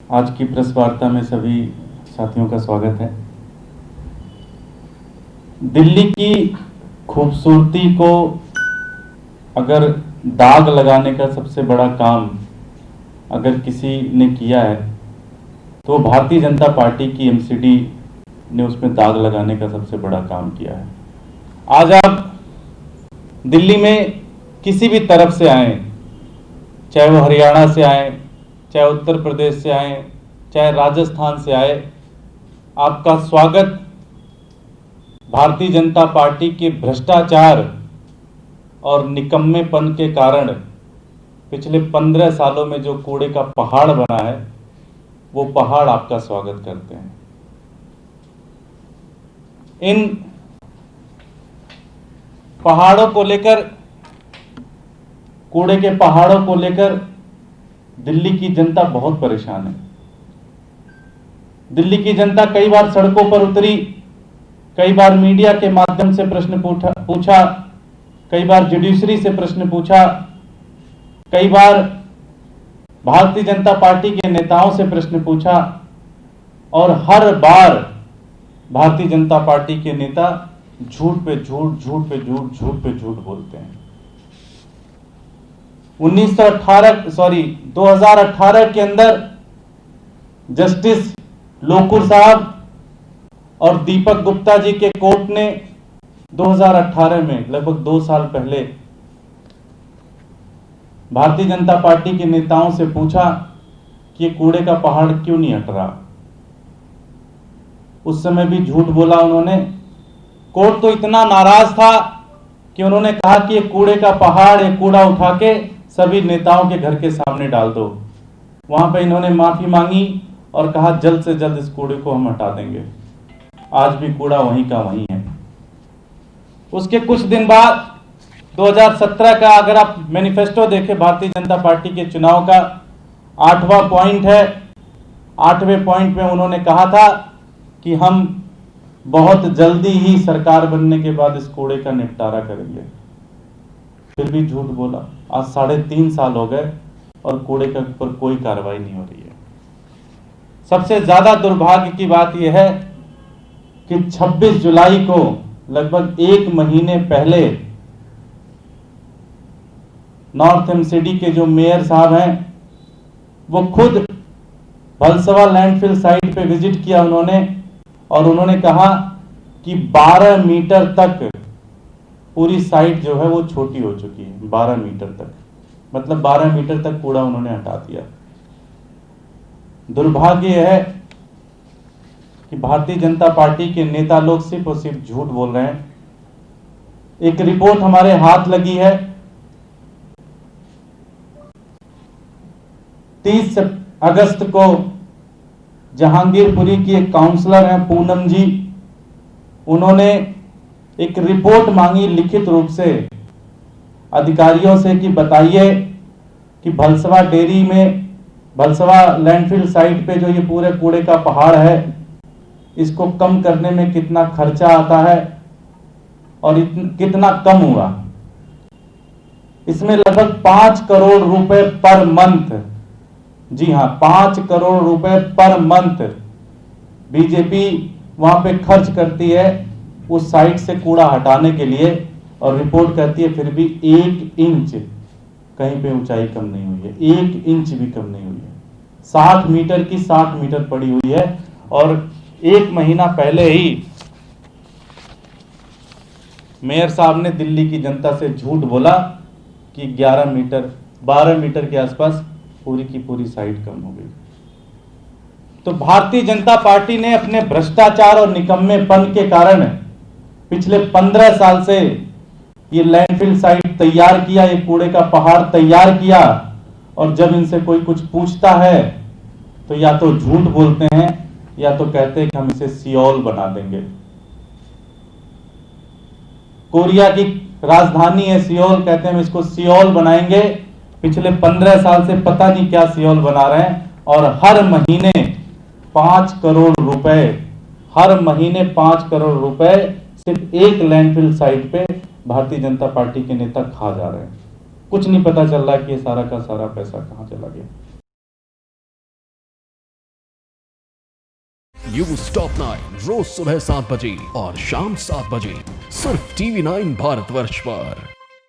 आज की प्रेस वार्ता में सभी साथियों का स्वागत है। दिल्ली की खूबसूरती को अगर दाग लगाने का सबसे बड़ा काम अगर किसी ने किया है तो भारतीय जनता पार्टी की एमसीडी ने उसमें दाग लगाने का सबसे बड़ा काम किया है। आज आप दिल्ली में किसी भी तरफ से आए, चाहे वो हरियाणा से आए, चाहे उत्तर प्रदेश से आए, चाहे राजस्थान से आए, आपका स्वागत भारतीय जनता पार्टी के भ्रष्टाचार और निकम्मेपन के कारण पिछले 15 सालों में जो कूड़े का पहाड़ बना है, वो पहाड़ आपका स्वागत करते हैं। इन पहाड़ों को लेकर, कूड़े के पहाड़ों को लेकर दिल्ली की जनता बहुत परेशान है। दिल्ली की जनता कई बार सड़कों पर उतरी, कई बार मीडिया के माध्यम से प्रश्न पूछा, कई बार जुडिशरी से प्रश्न पूछा, कई बार भारतीय जनता पार्टी के नेताओं से प्रश्न पूछा और हर बार भारतीय जनता पार्टी के नेता झूठ पे झूठ, झूठ पे झूठ, झूठ पे झूठ बोलते हैं। 2018 के अंदर जस्टिस लोकुर साहब और दीपक गुप्ता जी के कोर्ट ने 2018 में, लगभग 2 साल पहले, भारतीय जनता पार्टी के नेताओं से पूछा कि ये कूड़े का पहाड़ क्यों नहीं हट रहा। उस समय भी झूठ बोला उन्होंने। कोर्ट तो इतना नाराज था कि उन्होंने कहा कि ये कूड़े का पहाड़, ये कूड़ा उठा के सभी नेताओं के घर के सामने डाल दो। वहां पे इन्होंने माफी मांगी और कहा जल्द से जल्द इस कूड़े को हम हटा देंगे। आज भी कूड़ा वहीं का वहीं है। उसके कुछ दिन बाद 2017 का अगर आप मैनिफेस्टो देखें भारतीय जनता पार्टी के चुनाव का, 8वां पॉइंट है। 8वें पॉइंट में उन्होंने कहा था कि हम बहुत जल्दी ही सरकार बनने के बाद इस कूड़े का निपटारा करेंगे। फिर भी झूठ बोला। आज 3.5 साल हो गए और कूड़े के ऊपर कोई कार्रवाई नहीं हो रही है। सबसे ज्यादा दुर्भाग्य की बात यह है कि 26 जुलाई को, लगभग 1 महीने पहले, नॉर्थ एमसीडी के जो मेयर साहब हैं, वो खुद भलसवा लैंडफिल साइट पे विजिट किया उन्होंने, और उन्होंने कहा कि 12 मीटर तक पूरी साइट जो है वो छोटी हो चुकी है। 12 मीटर तक, मतलब 12 मीटर तक कूड़ा उन्होंने हटा दिया। दुर्भाग्य है कि भारतीय जनता पार्टी के नेता लोग सिर्फ और सिर्फ झूठ बोल रहे हैं। एक रिपोर्ट हमारे हाथ लगी है, 30 अगस्त को जहांगीरपुरी की एक काउंसलर हैं पूनम जी, उन्होंने एक रिपोर्ट मांगी लिखित रूप से अधिकारियों से कि बताइए कि भलसवा डेयरी में, भलसवा लैंडफिल साइट पे जो ये पूरे कूड़े का पहाड़ है, इसको कम करने में कितना खर्चा आता है और कितना कम हुआ। इसमें लगभग 5 करोड़ रुपए पर मंथ, जी हां, 5 करोड़ रुपए पर मंथ बीजेपी वहां पे खर्च करती है उस साइट से कूड़ा हटाने के लिए, और रिपोर्ट कहती है फिर भी 1 इंच कहीं पे ऊंचाई कम नहीं हुई है। 1 इंच भी कम नहीं हुई है। 60 मीटर की 60 मीटर पड़ी हुई है। और 1 महीना पहले ही मेयर साहब ने दिल्ली की जनता से झूठ बोला कि 12 मीटर के आसपास पूरी की पूरी साइट कम हो गई। तो भारतीय जनता पार्टी ने अपने भ्रष्टाचार और निकम्मेपन के कारण पिछले 15 साल से ये लैंडफिल साइट तैयार किया, ये कूड़े का पहाड़ तैयार किया, और जब इनसे कोई कुछ पूछता है तो या तो झूठ बोलते हैं या तो कहते हैं कि हम इसे सियोल बना देंगे। कोरिया की राजधानी है सियोल, कहते हैं हम इसको सियोल बनाएंगे। पिछले 15 साल से पता नहीं क्या सियोल बना रहे हैं, और हर महीने 5 करोड़ रुपए, हर महीने 5 करोड़ रुपए सिर्फ एक लैंडफिल साइट पे भारतीय जनता पार्टी के नेता खा जा रहे हैं। कुछ नहीं पता चल रहा कि ये सारा का सारा पैसा कहां चला गया। न्यूज टॉप 9 रोज सुबह 7 बजे और शाम 7 बजे सिर्फ TV9 भारतवर्ष पर।